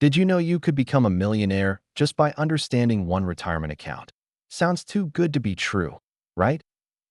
Did you know you could become a millionaire just by understanding one retirement account? Sounds too good to be true, right?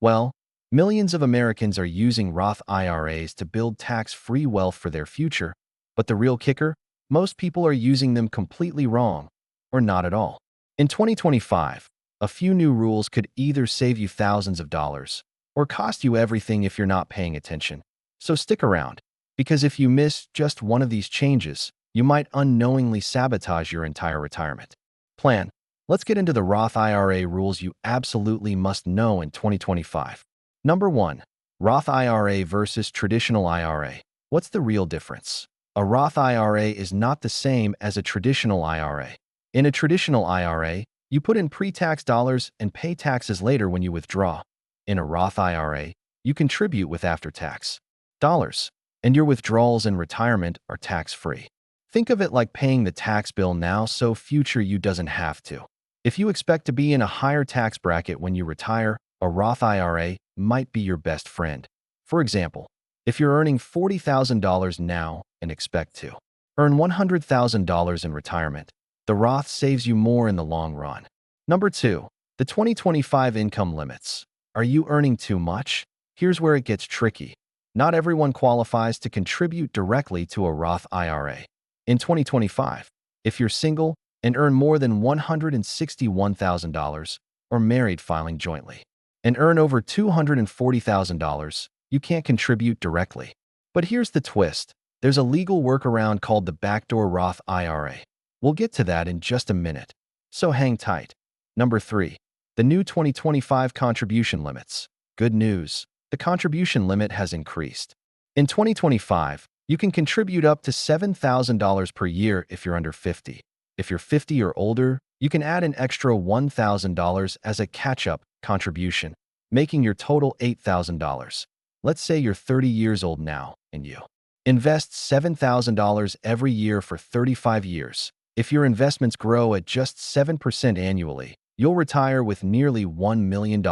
Well, millions of Americans are using Roth IRAs to build tax-free wealth for their future, but the real kicker? Most people are using them completely wrong, or not at all. In 2025, a few new rules could either save you thousands of dollars or cost you everything if you're not paying attention. So stick around, because if you miss just one of these changes, you might unknowingly sabotage your entire retirement plan. Let's get into the Roth IRA rules you absolutely must know in 2025. Number 1. Roth IRA versus traditional IRA. What's the real difference? A Roth IRA is not the same as a traditional IRA. In a traditional IRA, you put in pre-tax dollars and pay taxes later when you withdraw. In a Roth IRA, you contribute with after-tax dollars, and your withdrawals in retirement are tax-free. Think of it like paying the tax bill now so future you doesn't have to. If you expect to be in a higher tax bracket when you retire, a Roth IRA might be your best friend. For example, if you're earning $40,000 now and expect to earn $100,000 in retirement, the Roth saves you more in the long run. Number 2. The 2025 income limits. Are you earning too much? Here's where it gets tricky. Not everyone qualifies to contribute directly to a Roth IRA. In 2025, if you're single and earn more than $161,000, or married filing jointly, and earn over $240,000, you can't contribute directly. But here's the twist. There's a legal workaround called the backdoor Roth IRA. We'll get to that in just a minute, so hang tight. Number 3. The new 2025 contribution limits. Good news. The contribution limit has increased. In 2025, you can contribute up to $7,000 per year if you're under 50. If you're 50 or older, you can add an extra $1,000 as a catch-up contribution, making your total $8,000. Let's say you're 30 years old now and you invest $7,000 every year for 35 years. If your investments grow at just 7% annually, you'll retire with nearly $1 million,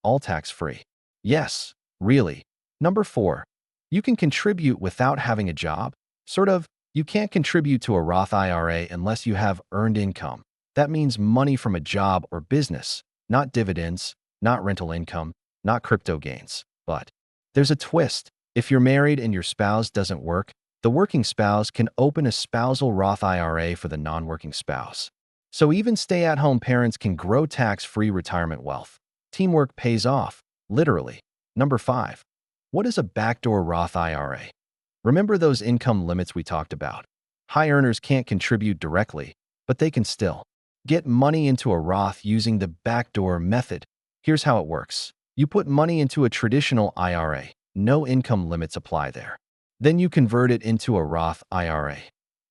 all tax-free. Yes, really. Number 4. You can contribute without having a job. Sort of, you can't contribute to a Roth IRA unless you have earned income. That means money from a job or business, not dividends, not rental income, not crypto gains. But there's a twist. If you're married and your spouse doesn't work, the working spouse can open a spousal Roth IRA for the non-working spouse. So even stay-at-home parents can grow tax-free retirement wealth. Teamwork pays off, literally. Number 5. What is a backdoor Roth IRA? Remember those income limits we talked about? High earners can't contribute directly, but they can still get money into a Roth using the backdoor method. Here's how it works. You put money into a traditional IRA. No income limits apply there. Then you convert it into a Roth IRA.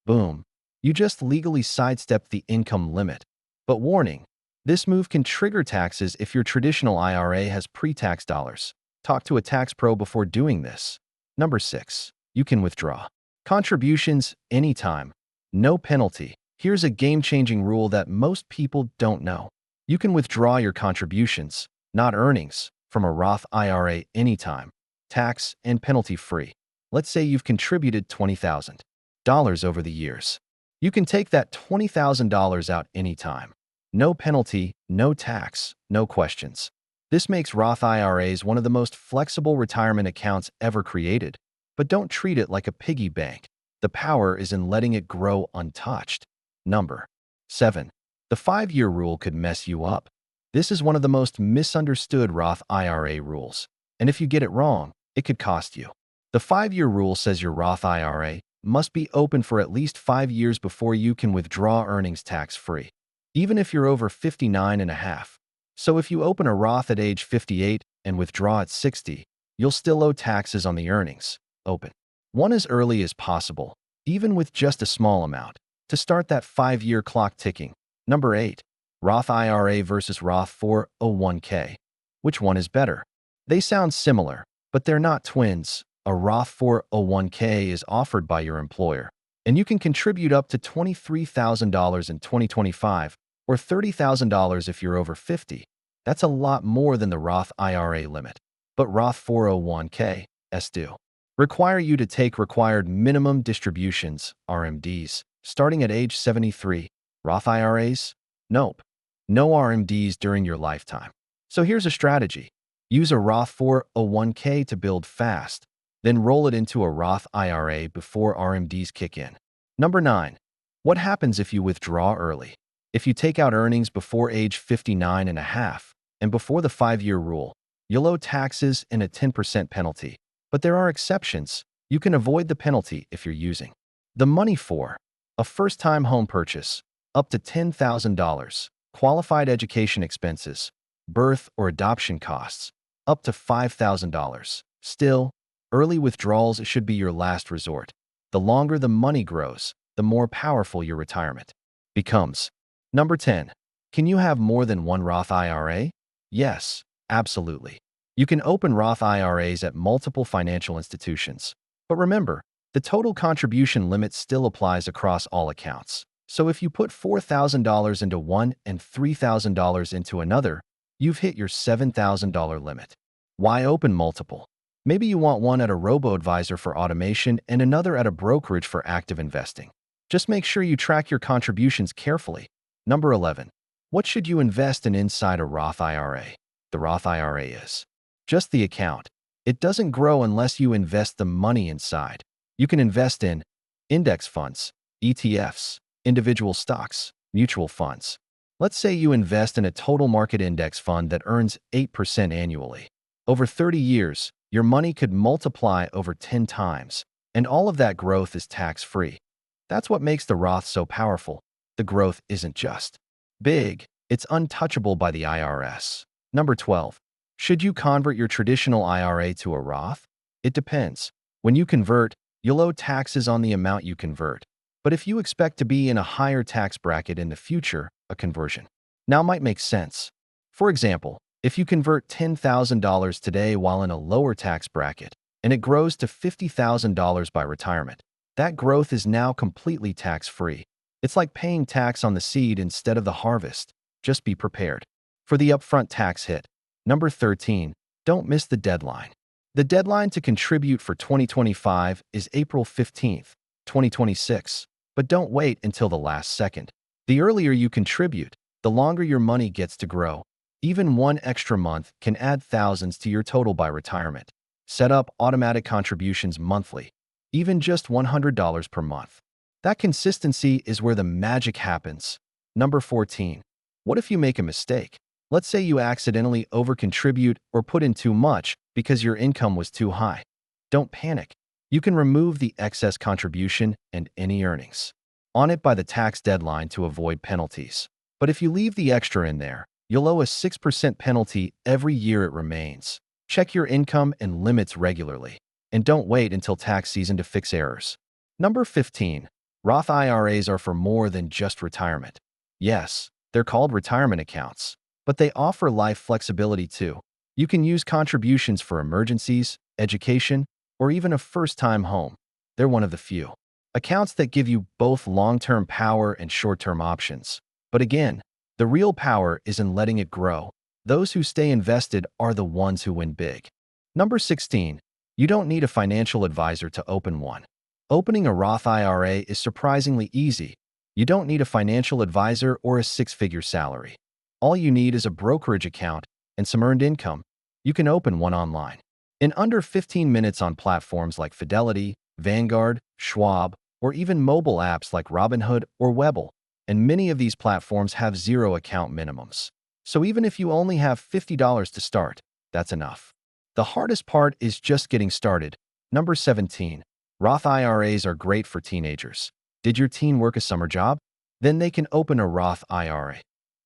Boom. You just legally sidestep the income limit. But warning, this move can trigger taxes if your traditional IRA has pre-tax dollars. Talk to a tax pro before doing this. Number 6. You can withdraw contributions anytime. No penalty. Here's a game-changing rule that most people don't know. You can withdraw your contributions, not earnings, from a Roth IRA anytime, tax and penalty-free. Let's say you've contributed $20,000 over the years. You can take that $20,000 out anytime. No penalty, no tax, no questions. This makes Roth IRAs one of the most flexible retirement accounts ever created. But don't treat it like a piggy bank. The power is in letting it grow untouched. Number 7. The 5-year rule could mess you up. This is one of the most misunderstood Roth IRA rules. And if you get it wrong, it could cost you. The 5-year rule says your Roth IRA must be open for at least 5 years before you can withdraw earnings tax-free, even if you're over 59 and a half. So if you open a Roth at age 58 and withdraw at 60, you'll still owe taxes on the earnings. Open one as early as possible, even with just a small amount, to start that 5-year clock ticking. Number 8. Roth IRA versus Roth 401k. Which one is better? They sound similar, but they're not twins. A Roth 401k is offered by your employer, and you can contribute up to $23,000 in 2025 or $30,000 if you're over 50. That's a lot more than the Roth IRA limit. But Roth 401k's do require you to take required minimum distributions, RMDs, starting at age 73. Roth IRAs? Nope. No RMDs during your lifetime. So here's a strategy. Use a Roth 401k to build fast, then roll it into a Roth IRA before RMDs kick in. Number 9. What happens if you withdraw early? If you take out earnings before age 59 and a half and before the 5-year rule, you'll owe taxes and a 10% penalty. But there are exceptions. You can avoid the penalty if you're using the money for a first-time home purchase, up to $10,000, qualified education expenses, birth or adoption costs, up to $5,000. Still, early withdrawals should be your last resort. The longer the money grows, the more powerful your retirement becomes. Number 10. Can you have more than one Roth IRA? Yes, absolutely. You can open Roth IRAs at multiple financial institutions. But remember, the total contribution limit still applies across all accounts. So if you put $4,000 into one and $3,000 into another, you've hit your $7,000 limit. Why open multiple? Maybe you want one at a robo-advisor for automation and another at a brokerage for active investing. Just make sure you track your contributions carefully. Number 11. What should you invest in inside a Roth IRA? The Roth IRA is just the account. It doesn't grow unless you invest the money inside. You can invest in index funds, ETFs, individual stocks, mutual funds. Let's say you invest in a total market index fund that earns 8% annually. Over 30 years, your money could multiply over 10 times, and all of that growth is tax-free. That's what makes the Roth so powerful. The growth isn't just big, it's untouchable by the IRS. Number 12. Should you convert your traditional IRA to a Roth? It depends. When you convert, you'll owe taxes on the amount you convert. But if you expect to be in a higher tax bracket in the future, a conversion now might make sense. For example, if you convert $10,000 today while in a lower tax bracket, and it grows to $50,000 by retirement, that growth is now completely tax-free. It's like paying tax on the seed instead of the harvest. Just be prepared for the upfront tax hit. Number 13. Don't miss the deadline. The deadline to contribute for 2025 is April 15th, 2026. But don't wait until the last second. The earlier you contribute, the longer your money gets to grow. Even one extra month can add thousands to your total by retirement. Set up automatic contributions monthly, even just $100 per month. That consistency is where the magic happens. Number 14. What if you make a mistake? Let's say you accidentally overcontribute or put in too much because your income was too high. Don't panic. You can remove the excess contribution and any earnings on it by the tax deadline to avoid penalties. But if you leave the extra in there, you'll owe a 6% penalty every year it remains. Check your income and limits regularly, and don't wait until tax season to fix errors. Number 15. Roth IRAs are for more than just retirement. Yes, they're called retirement accounts, but they offer life flexibility too. You can use contributions for emergencies, education, or even a first-time home. They're one of the few accounts that give you both long-term power and short-term options. But again, the real power is in letting it grow. Those who stay invested are the ones who win big. Number 16. You don't need a financial advisor to open one. Opening a Roth IRA is surprisingly easy. You don't need a financial advisor or a six-figure salary. All you need is a brokerage account and some earned income. You can open one online in under 15 minutes on platforms like Fidelity, Vanguard, Schwab, or even mobile apps like Robinhood or Webull. And many of these platforms have zero account minimums. So even if you only have $50 to start, that's enough. The hardest part is just getting started. Number 17. Roth IRAs are great for teenagers. Did your teen work a summer job? Then they can open a Roth IRA.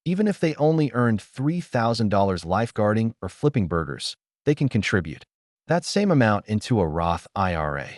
Even if they only earned $3,000 lifeguarding or flipping burgers, they can contribute that same amount into a Roth IRA.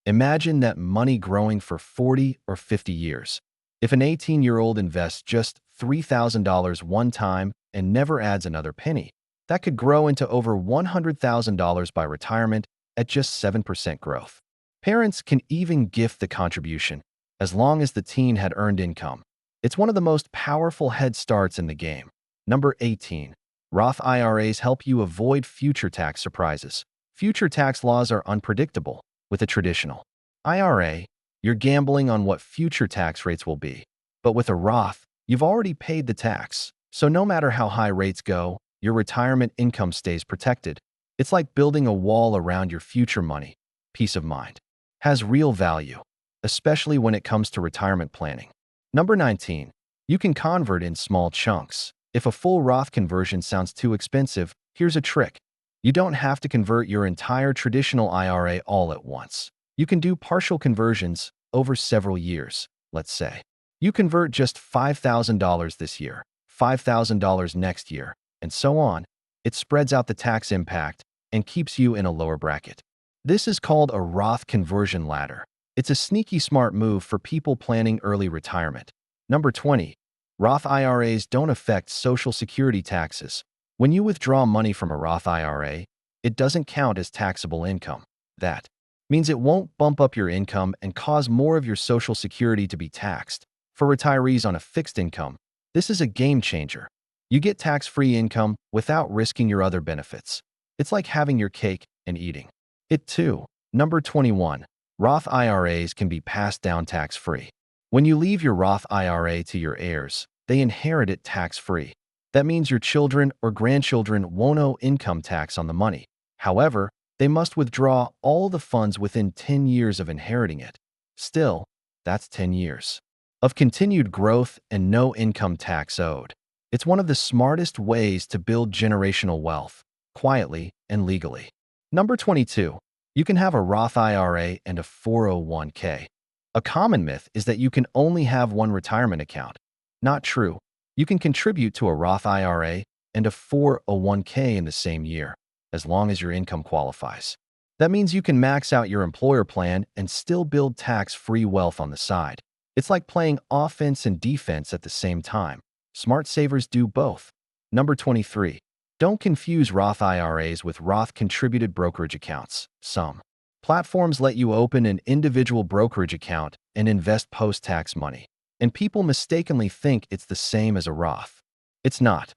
Imagine that money growing for 40 or 50 years. If an 18-year-old invests just $3,000 one time and never adds another penny, that could grow into over $100,000 by retirement at just 7% growth. Parents can even gift the contribution, as long as the teen had earned income. It's one of the most powerful head starts in the game. Number 18. Roth IRAs help you avoid future tax surprises. Future tax laws are unpredictable. With a traditional IRA, You're gambling on what future tax rates will be. But with a Roth, you've already paid the tax. So no matter how high rates go, your retirement income stays protected. It's like building a wall around your future money. Peace of mind has real value, especially when it comes to retirement planning. Number 19. You can convert in small chunks. If a full Roth conversion sounds too expensive, here's a trick. You don't have to convert your entire traditional IRA all at once. You can do partial conversions over several years. Let's say you convert just $5,000 this year, $5,000 next year, and so on. It spreads out the tax impact and keeps you in a lower bracket. This is called a Roth conversion ladder. It's a sneaky smart move for people planning early retirement. Number 20. Roth IRAs don't affect Social Security taxes. When you withdraw money from a Roth IRA, it doesn't count as taxable income. That means it won't bump up your income and cause more of your Social Security to be taxed. For retirees on a fixed income, this is a game changer. You get tax-free income without risking your other benefits. It's like having your cake and eating it too. Number 21. Roth IRAs can be passed down tax-free. When you leave your Roth IRA to your heirs, they inherit it tax-free. That means your children or grandchildren won't owe income tax on the money. However, they must withdraw all the funds within 10 years of inheriting it. Still, that's 10 years of continued growth and no income tax owed. It's one of the smartest ways to build generational wealth, quietly and legally. Number 22. You can have a Roth IRA and a 401k. A common myth is that you can only have one retirement account. Not true. You can contribute to a Roth IRA and a 401k in the same year, as long as your income qualifies. That means you can max out your employer plan and still build tax-free wealth on the side. It's like playing offense and defense at the same time. Smart savers do both. Number 23. Don't confuse Roth IRAs with Roth contributed brokerage accounts. Some platforms let you open an individual brokerage account and invest post-tax money, and people mistakenly think it's the same as a Roth. It's not.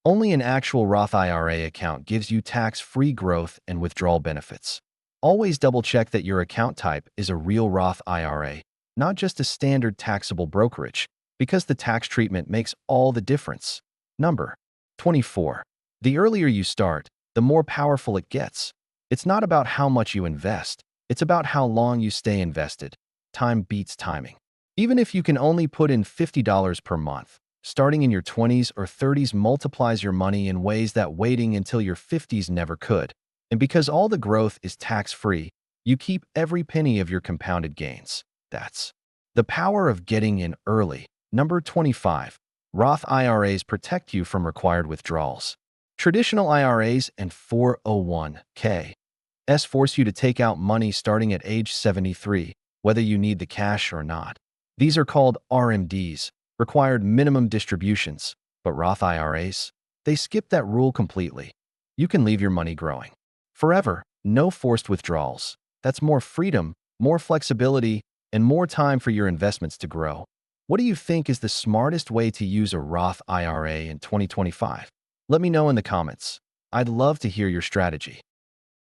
Only an actual Roth IRA account gives you tax-free growth and withdrawal benefits. Always double-check that your account type is a real Roth IRA, not just a standard taxable brokerage, because the tax treatment makes all the difference. Number 24. The earlier you start, the more powerful it gets. It's not about how much you invest. It's about how long you stay invested. Time beats timing. Even if you can only put in $50 per month, starting in your 20s or 30s multiplies your money in ways that waiting until your 50s never could. And because all the growth is tax-free, you keep every penny of your compounded gains. That's the power of getting in early. Number 25. Roth IRAs protect you from required withdrawals. Traditional IRAs and 401ks force you to take out money starting at age 73, whether you need the cash or not. These are called RMDs, required minimum distributions, but Roth IRAs, they skip that rule completely. You can leave your money growing forever, no forced withdrawals. That's more freedom, more flexibility, and more time for your investments to grow. What do you think is the smartest way to use a Roth IRA in 2025? Let me know in the comments. I'd love to hear your strategy.